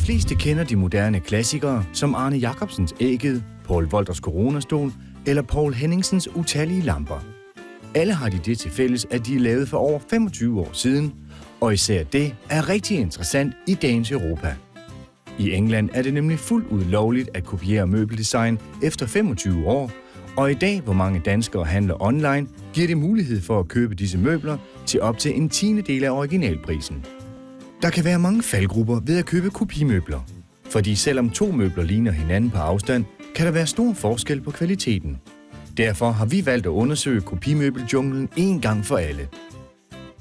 fleste kender de moderne klassikere som Arne Jacobsens Ægget, Paul Wolters Coronastol eller Poul Henningsens utallige lamper. Alle har de det til fælles, at de er lavet for over 25 år siden, og især det er rigtig interessant i dagens Europa. I England er det nemlig fuldt ud lovligt at kopiere møbeldesign efter 25 år, og i dag, hvor mange danskere handler online, giver det mulighed for at købe disse møbler til op til en tiendedel af originalprisen. Der kan være mange faldgrupper ved at købe kopimøbler, fordi selvom to møbler ligner hinanden på afstand, kan der være stor forskel på kvaliteten. Derfor har vi valgt at undersøge kopimøbeljunglen en gang for alle.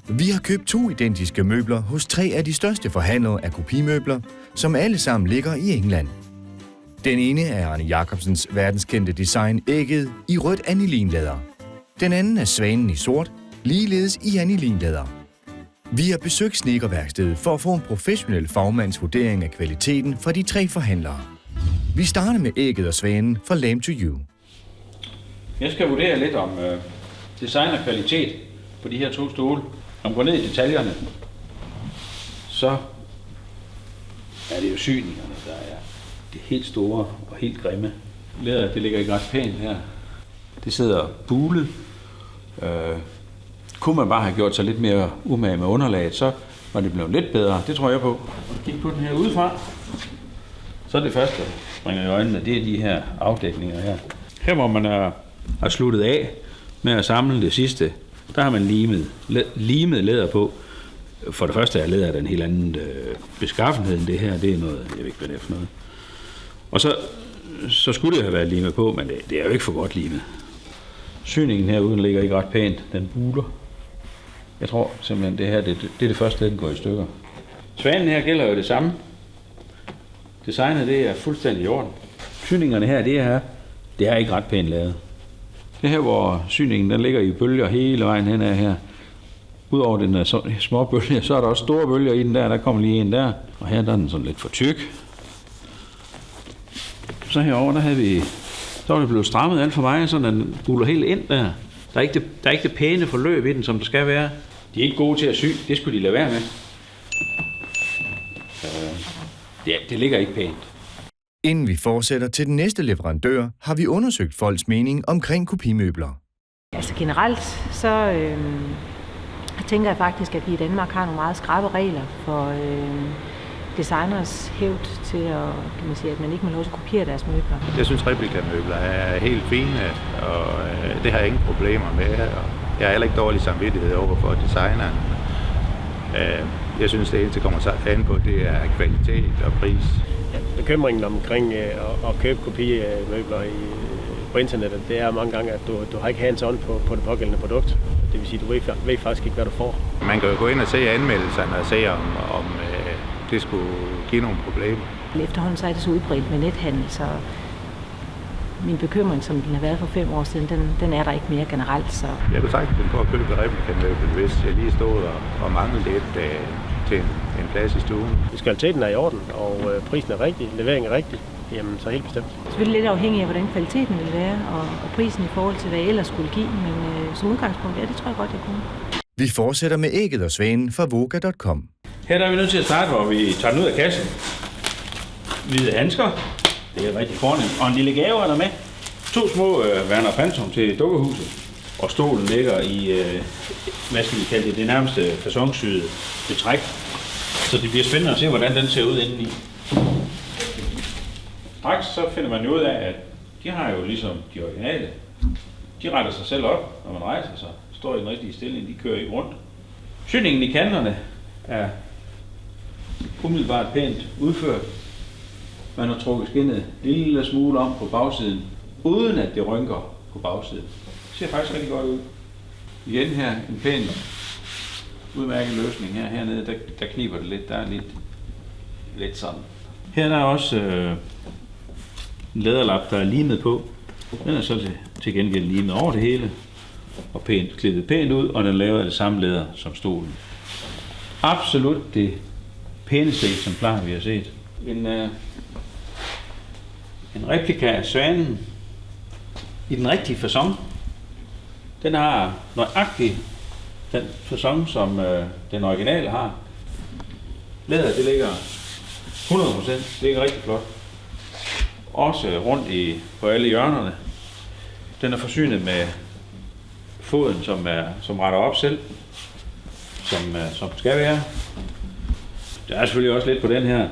Vi har købt 2 identiske møbler hos 3 af de største forhandlere af kopimøbler, som alle sammen ligger i England. Den ene er Arne Jacobsens verdenskendte design Ægget i rødt anilinlæder. Den anden er Svanen i sort, ligeledes i anilinlæder. Vi har besøgt snedkerværkstedet for at få en professionel fagmands vurdering af kvaliteten fra de 3 forhandlere. Vi starter med Ægget og Svanen fra Lame to You. Jeg skal vurdere lidt om design og kvalitet på de her 2 stole. Når man går ned i detaljerne, så er det jo syningerne, der er det helt store og helt grimme. Læderet, det ligger ikke ret pænt her. Det sidder bulet. Kunne man bare have gjort sig lidt mere umage med underlaget, så var det blevet lidt bedre. Det tror jeg på. Kig på den her udefra. Så er det første, der springer i øjnene, det er de her afdækninger her. Her hvor man har sluttet af med at samle det sidste, der har man limet læder på. For det første er læderet en helt anden beskaffenhed end det her. Det er noget, jeg ved ikke, hvad det er for noget. Og så skulle det have været limet på, men det er jo ikke for godt limet. Syningen herude ligger ikke ret pænt. Den buler. Jeg tror simpelthen, det her det er det første, den går i stykker. Svanen her gælder jo det samme. Designet, det er fuldstændig i orden. Syningerne her, det er ikke ret pænt lavet. Det her, hvor syningen den ligger i bølger hele vejen hen ad her. Udover den der små bølger, så er der også store bølger i den der. Der kommer lige en der. Og her der er den sådan lidt for tyk. Så herovre, der var det blevet strammet alt for meget, så den buler helt ind der. Der er ikke det pæne forløb i den, som det skal være. De er ikke gode til at sy. Det skulle de lade være med. Det ligger ikke pænt. Inden vi fortsætter til den næste leverandør, har vi undersøgt folks mening omkring kopimøbler. Altså generelt, så tænker jeg faktisk, at vi i Danmark har nogle meget skrappe regler for designers hævd til at man ikke må lov til at kopiere deres møbler. Jeg synes, replikamøbler er helt fine, og det har jeg ingen problemer med. Og jeg har heller ikke dårlig samvittighed over for designeren. Jeg synes, det eneste kommer an på, det er kvalitet og pris. Bekymringen omkring at købe kopimøbler på internettet, det er mange gange, at du har ikke hands on på det pågældende produkt. Det vil sige, at du ved faktisk ikke, hvad du får. Man kan jo gå ind og se anmeldelserne og se, om det skulle give nogle problemer. Efterhånden så er det så udbredt med nethandel, så min bekymring, som den har været for 5 år siden, den er der ikke mere generelt. Så. Jeg kunne sagtens finde på at købe replikamøbel, hvis jeg lige stod og manglede lidt til en plads i stuen. Hvis kvaliteten er i orden, og prisen er rigtig, leveringen er rigtig, jamen så helt bestemt. Selvfølgelig lidt afhængig af, hvordan kvaliteten vil være, og prisen i forhold til, hvad jeg ellers skulle give, men som udgangspunkt, ja, det tror jeg godt, jeg kunne. Vi fortsætter med Ægget og Svanen fra Voga.com. Her der er vi nødt til at starte, hvor vi tager den ud af kassen. Hvide handsker. Det er rigtig fornemt. Og en lille gave er der med. 2 små Werner Phantom til dukkehuset. Og stolen ligger i, hvad skal vi kalde det nærmeste fasonsyede betræk. Så det bliver spændende at se, hvordan den ser ud indeni. Straks så finder man jo ud af, at de har jo ligesom de originale. De retter sig selv op, når man rejser sig. Står i den rigtige stilling, de kører ikke rundt. Syningen i kanterne er umiddelbart pænt udført. Man har trukket skinnet en lille smule om på bagsiden, uden at det rynker på bagsiden. Det ser faktisk rigtig godt ud. Igen her en pæn udmærket løsning her. Hernede der kniber det lidt, der er lidt sådan. Her der er også en læderlap, der er limet på. Den er så til gengæld limet over det hele. Og klippet pænt ud, og den laver det samme læder som stolen. Absolut det pæneste eksemplar, vi har set. En replika af Svanen i den rigtige facon. Den har nøjagtigt den facon, som den originale har. Læder, det ligger 100%. Det er rigtig flot. Også rundt på alle hjørnerne. Den er forsynet med foden, som retter op selv, som skal være. Der er selvfølgelig også lidt på den her,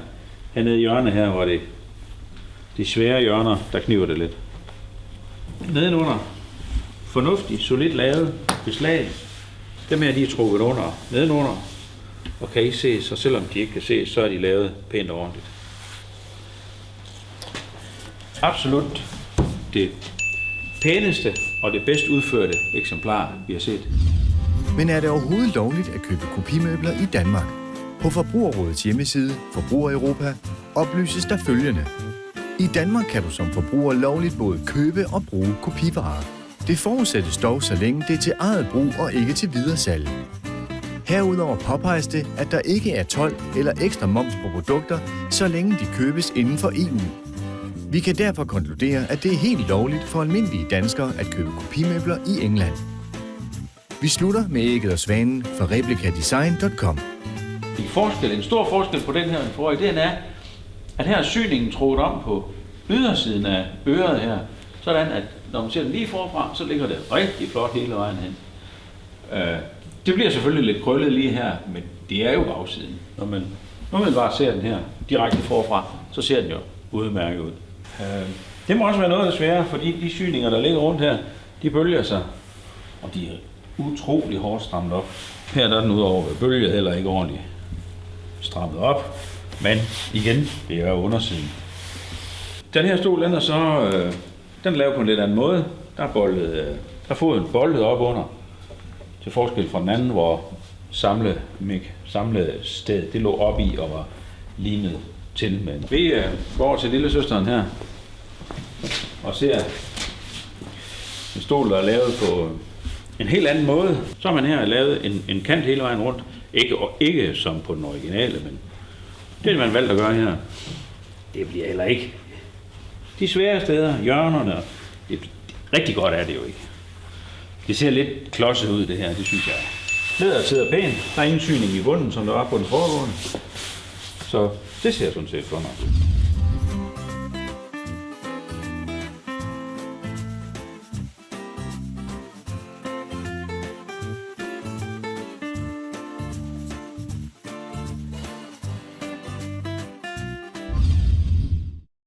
hernede i hjørnet her, hvor de svære hjørner, der kniver det lidt. Nedenunder, fornuftigt, solidt lavet beslag. Dem her, de er trukket under nedenunder, og kan ikke ses, og selvom de ikke kan ses, så er de lavet pænt og ordentligt. Absolut det pæneste og det bedst udførte eksemplar, vi har set. Men er det overhovedet lovligt at købe kopimøbler i Danmark? På Forbrugerrådets hjemmeside, Forbruger Europa, oplyses der følgende. I Danmark kan du som forbruger lovligt både købe og bruge kopivarer. Det forudsættes dog, så længe det er til eget brug og ikke til videresalg. Herudover påpeges det, at der ikke er told eller ekstra moms på produkter, så længe de købes inden for EU. Vi kan derfor konkludere, at det er helt lovligt for almindelige danskere at købe kopimøbler i England. Vi slutter med ægget og svanen fra replikadesign.com. En stor forskel på den her og forrige, den er, at her er syningen trukket om på ydersiden af øret her, sådan at når man ser den lige forfra, så ligger det rigtig flot hele vejen hen. Det bliver selvfølgelig lidt krøllet lige her, men det er jo bagsiden. Når man bare ser den her direkte forfra, så ser den jo udmærket ud. Det må også være noget af det svære, fordi de syninger, der ligger rundt her, de bølger sig, og de er utrolig hårdt strammet op. Her der er den udover bølget heller ikke ordentligt strammet op, men igen, det er jo undersiden. Den her stol, den er så den er lavet på en lidt anden måde. Der er foden boldet op under, til forskel fra den anden, hvor samlet sted, det lå op i og var limet til. Men vi går over til lille søsteren her og ser en stol, der er lavet på en helt anden måde. Så har man her lavet en kant hele vejen rundt. Ikke som på den originale, men det man valgt at gøre her, det bliver heller ikke. De svære steder, hjørnerne, rigtig godt er det jo ikke. Det ser lidt klodset ud det her, det synes jeg. Læderet sidder pænt, der er ingen syning i bunden, som der var på den foregående. Så det ser sådan set godt nok.